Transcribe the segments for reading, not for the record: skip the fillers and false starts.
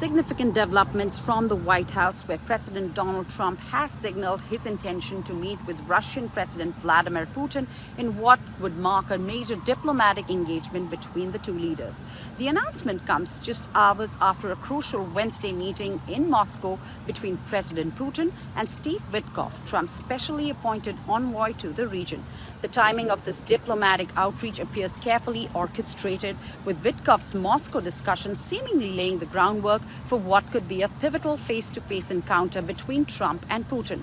significant developments from the White House, where President Donald Trump has signaled his intention to meet with Russian President Vladimir Putin in what would mark a major diplomatic engagement between the two leaders. The announcement comes just hours after a crucial Wednesday meeting in Moscow between President Putin and Steve Witkoff, Trump's specially appointed envoy to the region. The timing of this diplomatic outreach appears carefully orchestrated, with Witkoff's Moscow discussion seemingly laying the groundwork for what could be a pivotal face-to-face encounter between Trump and Putin.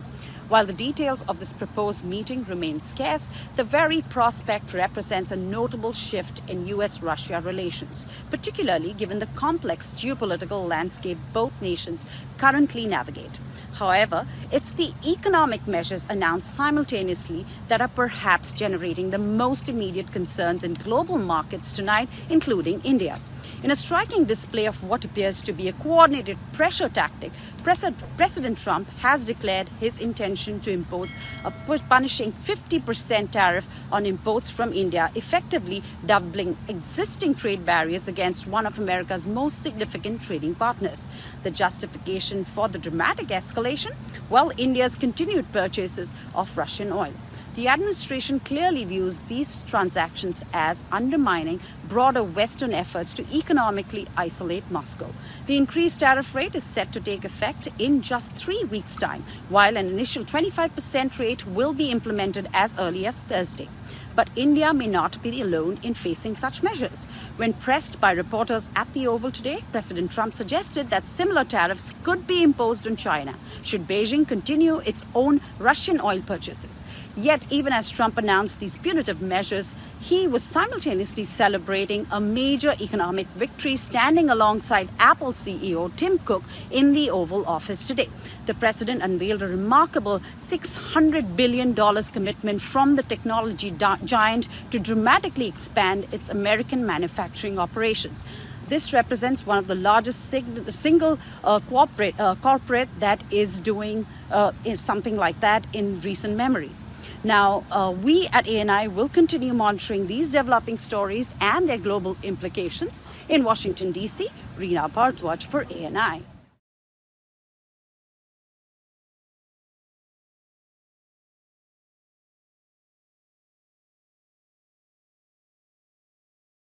While the details of this proposed meeting remain scarce, the very prospect represents a notable shift in US-Russia relations, particularly given the complex geopolitical landscape both nations currently navigate. However, it's the economic measures announced simultaneously that are perhaps generating the most immediate concerns in global markets tonight, including India. In a striking display of what appears to be a coordinated pressure tactic, President Trump has declared his intention to impose a punishing 50% tariff on imports from India, effectively doubling existing trade barriers against one of America's most significant trading partners. The justification for the dramatic escalation? Well, India's continued purchases of Russian oil. The administration clearly views these transactions as undermining broader Western efforts to economically isolate Moscow. The increased tariff rate is set to take effect in just 3 weeks' time, while an initial 25% rate will be implemented as early as Thursday. But India may not be alone in facing such measures. When pressed by reporters at the Oval today, President Trump suggested that similar tariffs could be imposed on China should Beijing continue its own Russian oil purchases. Yet, even as Trump announced these punitive measures, he was simultaneously celebrating a major economic victory, standing alongside Apple CEO Tim Cook in the Oval Office today. The president unveiled a remarkable $600 billion commitment from the technology giant to dramatically expand its American manufacturing operations. This represents one of the largest single corporate that is doing something like that in recent memory. Now, we at ANI will continue monitoring these developing stories and their global implications. In Washington, D.C., Reena Bharat for ANI.